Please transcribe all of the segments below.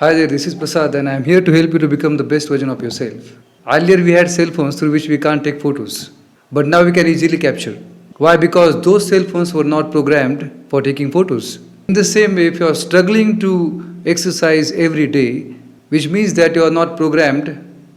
Hi there, this is Prasad and I am here to help you to become the best version of yourself. Earlier we had cell phones through which we can't take photos, but now we can easily capture. Why? Because those cell phones were not programmed for taking photos. In the same way, if you are struggling to exercise every day, which means that you are not programmed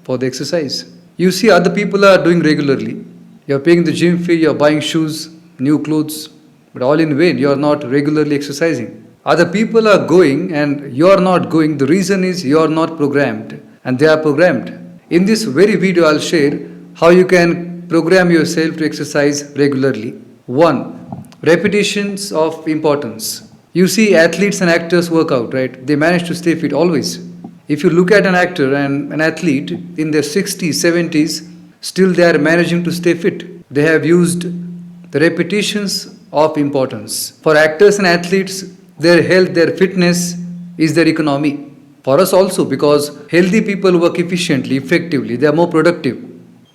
for the exercise. You see other people are doing regularly. You are paying the gym fee, you are buying shoes, new clothes, but all in vain, you are not regularly exercising. Other people are going and you are not going. The reason is you are not programmed and they are programmed. In this very video, I'll share how you can program yourself to exercise regularly. 1. Repetitions of importance. You see athletes and actors work out, right? They manage to stay fit always. If you look at an actor and an athlete in their 60s, 70s, still they are managing to stay fit. They have used the repetitions of importance. For actors and athletes, their health, their fitness is their economy. For us also, because healthy people work efficiently, effectively, they are more productive.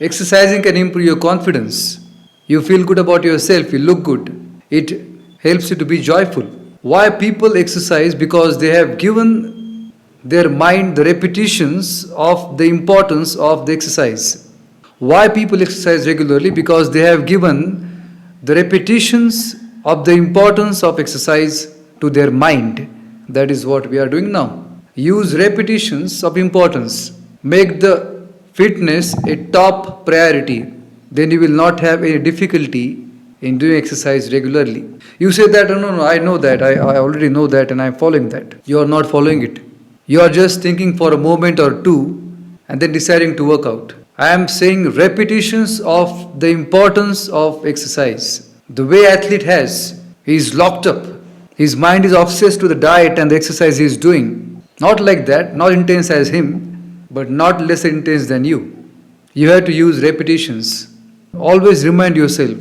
Exercising can improve your confidence. You feel good about yourself, you look good. It helps you to be joyful. Why people exercise? Because they have given their mind the repetitions of the importance of the exercise. Why people exercise regularly? Because they have given the repetitions of the importance of exercise to their mind. That is what we are doing now. Use repetitions of importance. Make the fitness a top priority. Then you will not have any difficulty in doing exercise regularly. You say that, no, I know that, I already know that and I am following that. You are not following it. You are just thinking for a moment or two and then deciding to work out. I am saying repetitions of the importance of exercise. The way athlete has, he is locked up. His mind is obsessed to the diet and the exercise he is doing. Not like that, not intense as him, but not less intense than you. You have to use repetitions. Always remind yourself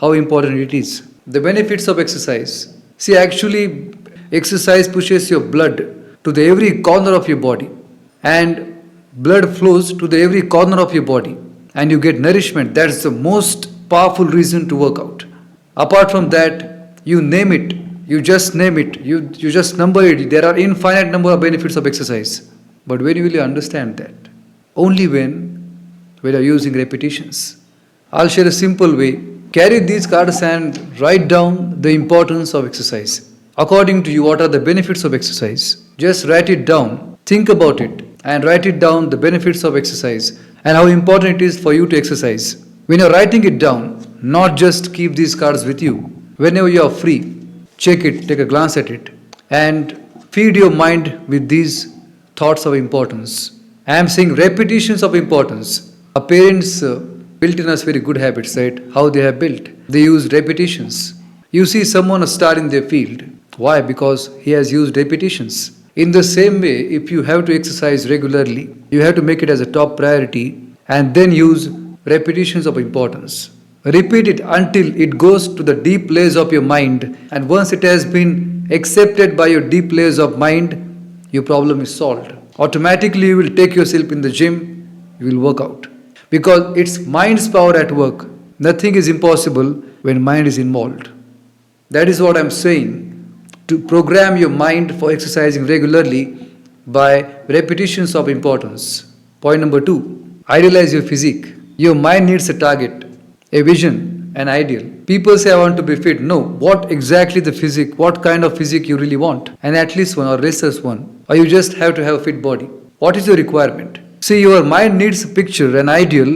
how important it is. The benefits of exercise. See, actually, exercise pushes your blood to the every corner of your body. And blood flows to the every corner of your body. And you get nourishment. That's the most powerful reason to work out. Apart from that, you name it. You just name it, you just number it. There are infinite number of benefits of exercise. But when will you understand that? Only when you are using repetitions. I'll share a simple way. Carry these cards and write down the importance of exercise. According to you, what are the benefits of exercise? Just write it down. Think about it and write it down, the benefits of exercise and how important it is for you to exercise. When you're writing it down, not just keep these cards with you. Whenever you are free, check it, take a glance at it, and feed your mind with these thoughts of importance. I am saying repetitions of importance. Our parents built in us very good habits, right? How they have built. They use repetitions. You see someone a star in their field. Why? Because he has used repetitions. In the same way, if you have to exercise regularly, you have to make it as a top priority and then use repetitions of importance. Repeat it until it goes to the deep layers of your mind, and once it has been accepted by your deep layers of mind, your problem is solved. Automatically you will take yourself in the gym, you will work out. Because it's mind's power at work. Nothing is impossible when mind is involved. That is what I'm saying. To program your mind for exercising regularly by repetitions of importance. Point number 2, idealize your physique. Your mind needs a target, a vision, an ideal. People say I want to be fit. No, what exactly the physique, what kind of physique you really want? An athlete's one or racer's one? Or you just have to have a fit body? What is your requirement? See, your mind needs a picture, an ideal,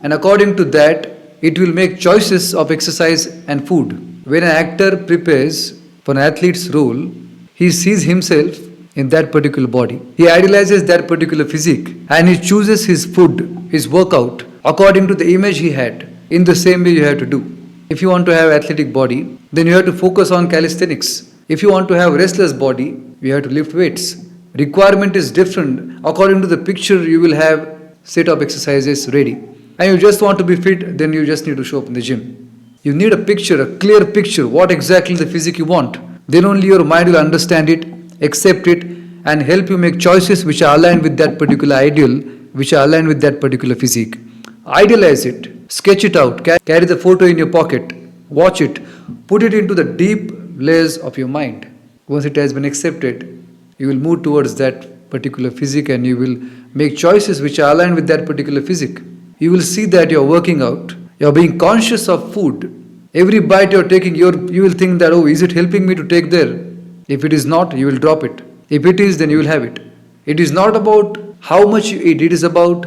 and according to that, it will make choices of exercise and food. When an actor prepares for an athlete's role, he sees himself in that particular body. He idealizes that particular physique and he chooses his food, his workout, according to the image he had. In the same way you have to do. If you want to have athletic body, then you have to focus on calisthenics. If you want to have restless body, you have to lift weights. Requirement is different. According to the picture, you will have set of exercises ready. And you just want to be fit, then you just need to show up in the gym. You need a picture, a clear picture, what exactly the physique you want. Then only your mind will understand it, accept it, and help you make choices which are aligned with that particular ideal, which are aligned with that particular physique. Idealize it. Sketch it out, carry the photo in your pocket, watch it, put it into the deep layers of your mind. Once it has been accepted, you will move towards that particular physique and you will make choices which are aligned with that particular physique. You will see that you're working out, you're being conscious of food. Every bite you're taking, you will think that, oh, is it helping me to take there? If it is not, you will drop it. If it is, then you will have it. It is not about how much you eat, it is about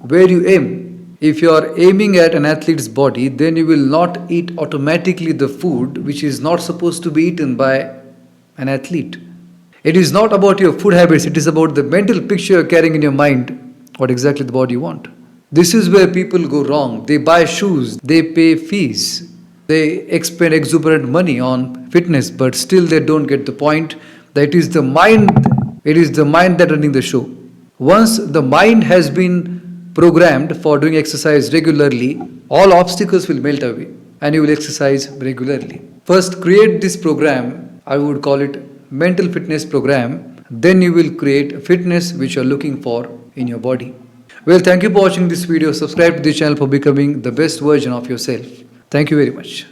where you aim. If you are aiming at an athlete's body, then you will not eat automatically the food which is not supposed to be eaten by an athlete. It is not about your food habits, it is about the mental picture you're carrying in your mind, what exactly the body you want. This is where people go wrong. They buy shoes, they pay fees, they expend exuberant money on fitness, but still they don't get the point that it is the mind that running the show. Once the mind has been programmed for doing exercise regularly, all obstacles will melt away and you will exercise regularly. First, create this program, I would call it mental fitness program, then you will create fitness which you are looking for in your body. Well, thank you for watching this video. Subscribe to the channel for becoming the best version of yourself. Thank you very much.